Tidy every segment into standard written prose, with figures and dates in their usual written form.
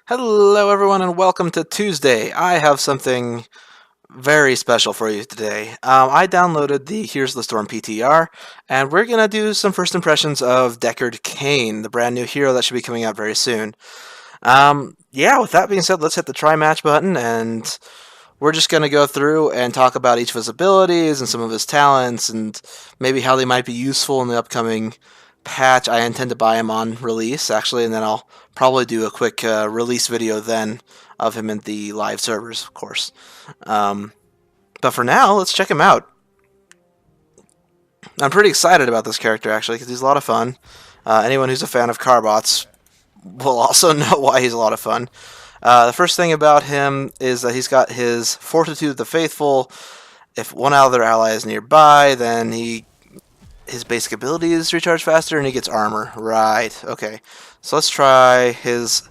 Hello, everyone, and welcome to Tuesday. I have something very special for you today. I downloaded the Heroes PTR, and we're going to do some first impressions of Deckard Cain, the brand new hero that should be coming out very soon. Yeah, with that being said, let's hit the try match button, and we're just going to go through and talk about each of his abilities and some of his talents, and maybe how they might be useful in the upcoming patch. I intend to buy him on release, actually, and then I'll probably do a quick release video then of him in the live servers, of course. Um, but for now, let's check him out. I'm pretty excited about this character, actually, because he's a lot of fun. Anyone who's a fan of Carbots will also know why he's a lot of fun. The first thing about him is that he's got his Fortitude of the Faithful. If one out of their ally is nearby, then his basic ability is recharge faster, and he gets armor. Right, okay. So let's try his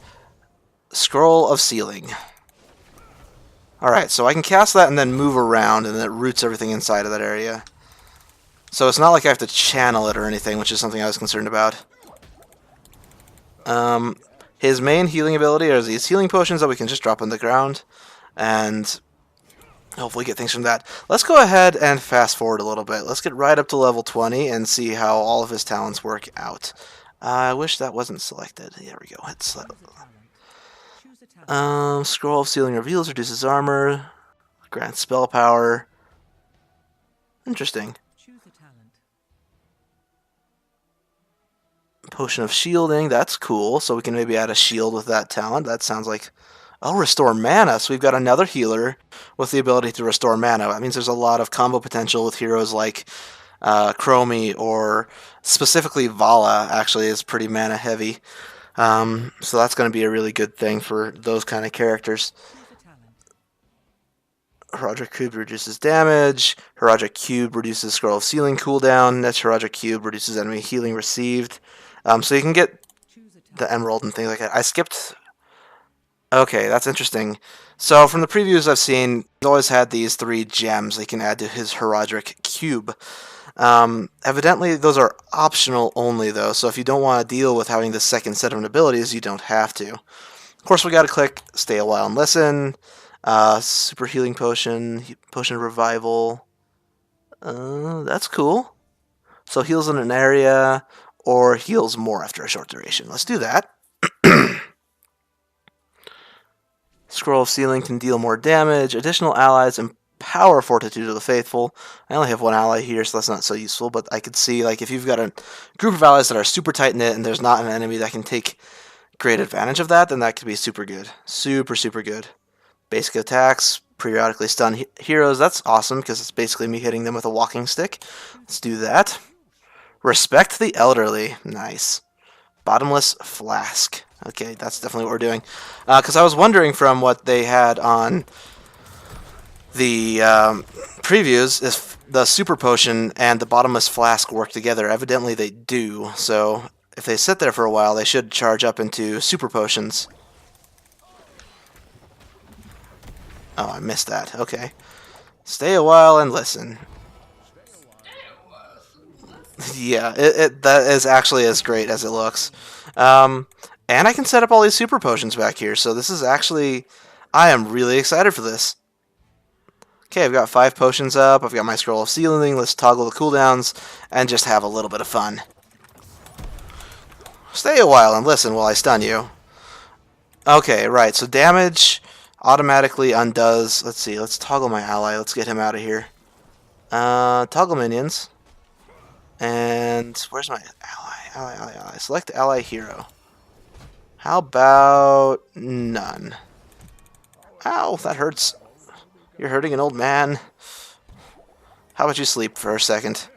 Scroll of Sealing. Alright, so I can cast that and then move around, and it roots everything inside of that area. So it's not like I have to channel it or anything, which is something I was concerned about. His main healing ability are these healing potions that we can just drop on the ground, and hopefully get things from that. Let's go ahead and fast forward a little bit. Let's get right up to level 20 and see how all of his talents work out. I wish that wasn't selected. There we go. It's Scroll of Sealing reveals, reduces armor, grants spell power. Interesting. Potion of Shielding, that's cool. So we can maybe add a shield with that talent. That sounds like... Oh, restore mana. So we've got another healer with the ability to restore mana. That means there's a lot of combo potential with heroes like Chromie, or specifically Vala, actually, is pretty mana heavy. So that's going to be a really good thing for those kind of characters. Heroic Cube reduces damage. Heroic Cube reduces Scroll of Sealing cooldown. Next Heroic Cube reduces enemy healing received. So you can get the emerald and things like that. I skipped... Okay, that's interesting. So from the previews I've seen, he's always had these 3 gems they can add to his Heroic Cube. Evidently, those are optional only, though, so if you don't want to deal with having the second set of abilities, you don't have to. Of course, we got to click Stay a While and Listen. Super Healing Potion, Potion of Revival. That's cool. So heals in an area, or heals more after a short duration. Let's do that. Scroll of Sealing can deal more damage. Additional allies empower Fortitude of the Faithful. I only have one ally here, so that's not so useful, but I could see, like, if you've got a group of allies that are super tight-knit and there's not an enemy that can take great advantage of that, then that could be super good. Super, super good. Basic attacks, periodically stun heroes. That's awesome, because it's basically me hitting them with a walking stick. Let's do that. Respect the Elderly. Nice. Bottomless Flask. Okay, that's definitely what we're doing. Because I was wondering from what they had on the previews if the Super Potion and the Bottomless Flask work together. Evidently they do, so if they sit there for a while, they should charge up into Super Potions. Oh, I missed that. Okay. Stay a while and listen. Yeah, that is actually as great as it looks. And I can set up all these super potions back here, so this is actually... I am really excited for this. Okay, I've got 5 potions up, I've got my Scroll of Sealing, let's toggle the cooldowns, and just have a little bit of fun. Stay a while and listen while I stun you. Okay, right, so damage automatically undoes... Let's see, let's toggle my ally, let's get him out of here. Toggle minions. And where's my ally? Ally. Select ally hero. How about none? Ow, that hurts. You're hurting an old man. How about you sleep for a second?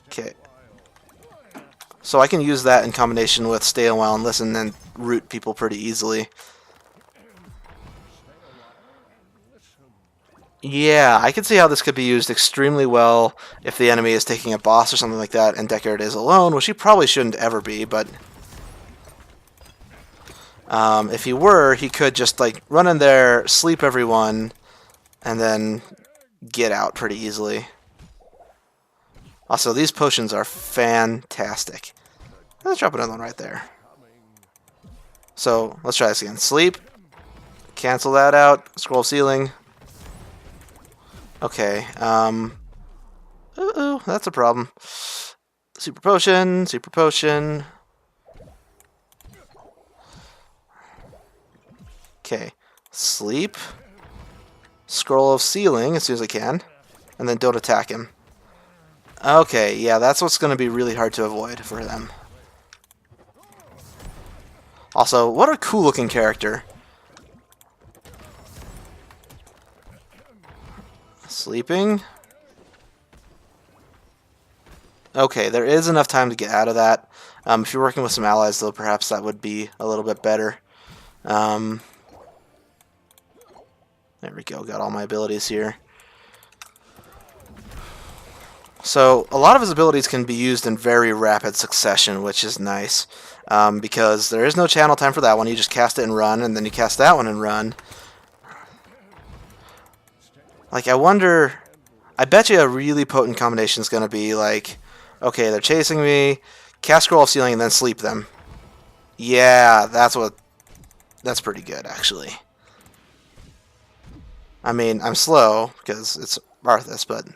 Okay. So I can use that in combination with Stay a While and Listen and root people pretty easily. Yeah, I can see how this could be used extremely well if the enemy is taking a boss or something like that and Deckard is alone, which he probably shouldn't ever be, but... if he were, he could just like run in there, sleep everyone, and then get out pretty easily. Also, these potions are fantastic. Let's drop another one right there. So let's try this again. Sleep. Cancel that out. Scroll ceiling. Okay. Ooh, that's a problem. Super potion. Super potion. Okay. Sleep. Scroll of ceiling as soon as I can. And then don't attack him. Okay, yeah, that's what's going to be really hard to avoid for them. Also, what a cool looking character. Sleeping. Okay, there is enough time to get out of that. If you're working with some allies, though, perhaps that would be a little bit better. There we go, got all my abilities here. So, a lot of his abilities can be used in very rapid succession, which is nice. Because there is no channel time for that one. You just cast it and run, and then you cast that one and run. Like, I wonder... I bet you a really potent combination is going to be like... Okay, they're chasing me, cast Scroll of Ceiling, and then sleep them. Yeah, that's pretty good, actually. I mean, I'm slow, because it's Arthas, but...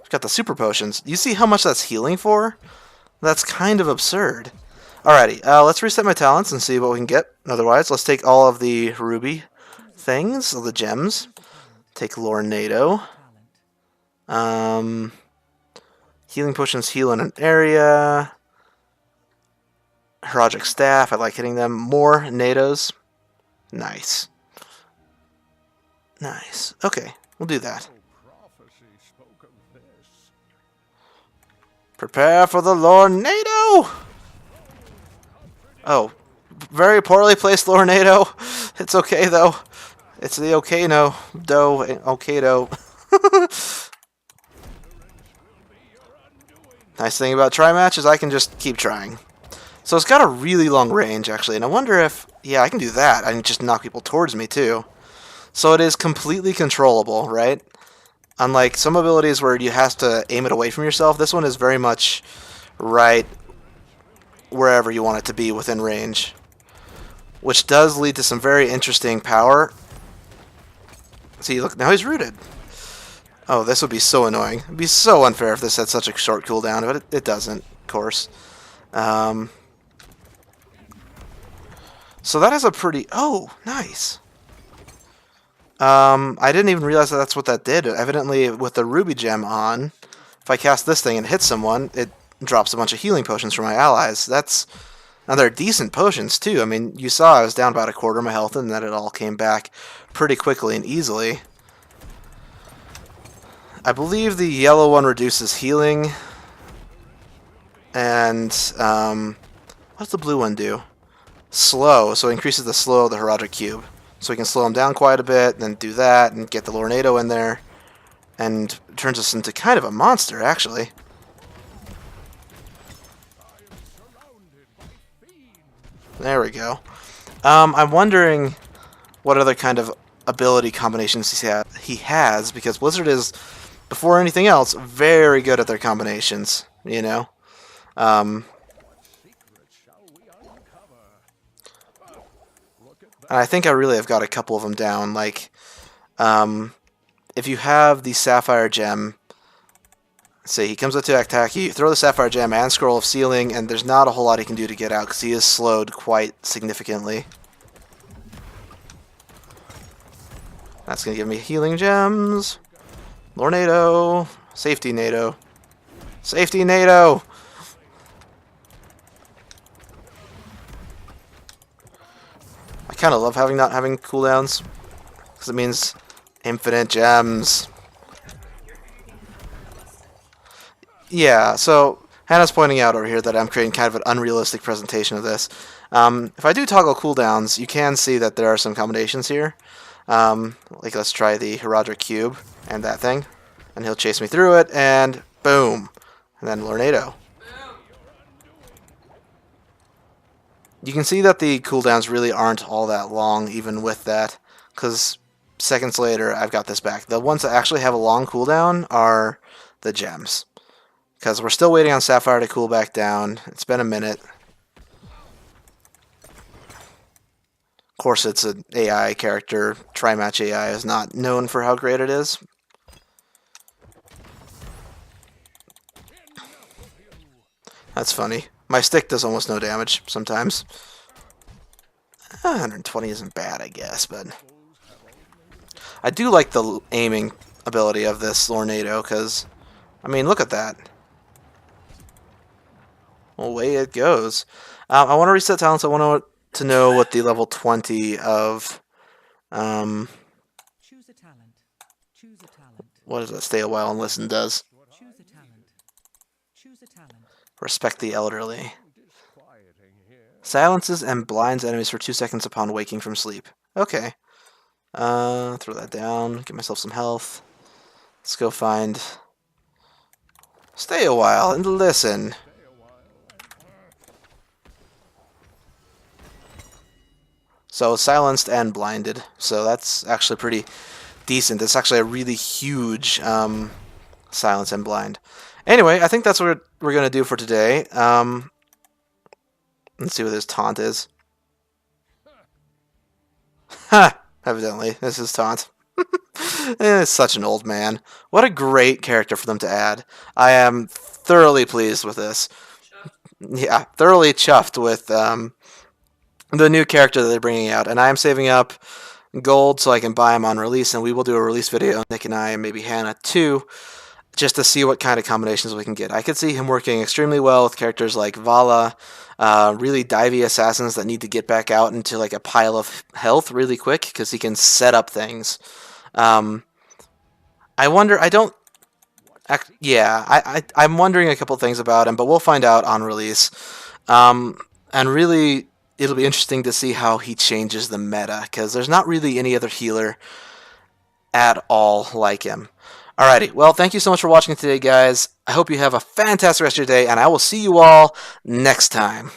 I've got the super potions. You see how much that's healing for? That's kind of absurd. Alrighty, let's reset my talents and see what we can get. Otherwise, let's take all of the ruby things, all the gems. Take Lornado. Healing potions heal in an area. Heraldic Staff, I like hitting them. More Nados. Nice. Nice. Okay, we'll do that. Prepare for the Lornado! Oh, very poorly placed Lornado. It's okay, though. It's the okay-no. Okay-do. Nice thing about try-match is I can just keep trying. So it's got a really long range, actually, and I wonder if... Yeah, I can do that. I can just knock people towards me, too. So it is completely controllable, right? Unlike some abilities where you have to aim it away from yourself, this one is very much right wherever you want it to be within range. Which does lead to some very interesting power. See, look, now he's rooted. Oh, this would be so annoying. It would be so unfair if this had such a short cooldown, but it doesn't, of course. So that is a pretty... Oh, nice. I didn't even realize that that's what that did. Evidently, with the ruby gem on, if I cast this thing and hit someone, it drops a bunch of healing potions for my allies. That's... Now, they're decent potions, too. I mean, you saw I was down about a quarter of my health, and then it all came back pretty quickly and easily. I believe the yellow one reduces healing. And, what does the blue one do? Slow, so it increases the slow of the Heraldic Cube. So we can slow him down quite a bit, then do that, and get the Lornado in there. And turns us into kind of a monster, actually. There we go. I'm wondering what other kind of ability combinations he has, because Blizzard is, before anything else, very good at their combinations, you know? And I think I really have got a couple of them down, like, if you have the Sapphire Gem, say he comes up to attack you, throw the Sapphire Gem and Scroll of Ceiling, and there's not a whole lot he can do to get out, because he is slowed quite significantly. That's going to give me healing gems. Lornado. Safety Nado. Safety Nado! I kind of love not having cooldowns, because it means infinite gems. Yeah, so Hannah's pointing out over here that I'm creating kind of an unrealistic presentation of this. If I do toggle cooldowns, you can see that there are some combinations here. Like, let's try the Heraldic Cube and that thing. And he'll chase me through it, and boom. And then Lornado. You can see that the cooldowns really aren't all that long, even with that. Because seconds later, I've got this back. The ones that actually have a long cooldown are the gems. Because we're still waiting on Sapphire to cool back down. It's been a minute. course, it's an AI character. Tri-match AI is not known for how great it is. That's funny. My stick does almost no damage sometimes. 120 isn't bad, I guess, but I do like the aiming ability of this Lornado, because, I mean, look at that. Away it goes. I want to reset talents. I want to know what the level 20 of... Choose a talent. Choose a talent. What does that stay a while and listen does? Choose a talent. Choose a talent. Respect the elderly. Silences and blinds enemies for 2 seconds upon waking from sleep. Okay. Throw that down. Get myself some health. Let's go find... Stay a while and listen. So silenced and blinded. So that's actually pretty decent. It's actually a really huge silence and blind. Anyway, I think that's what we're going to do for today. Let's see what his taunt is. Ha! Evidently, this is taunt. It's such an old man. What a great character for them to add. I am thoroughly pleased with this. Yeah, thoroughly chuffed with the new character that they're bringing out. And I am saving up gold so I can buy him on release, and we will do a release video, Nick and I, and maybe Hannah too, just to see what kind of combinations we can get. I could see him working extremely well with characters like Vala, really divey assassins that need to get back out into like a pile of health really quick because he can set up things. I wonder, I'm wondering a couple things about him, but we'll find out on release. And really, it'll be interesting to see how he changes the meta, because there's not really any other healer at all like him. Alrighty, well, thank you so much for watching today, guys. I hope you have a fantastic rest of your day, and I will see you all next time.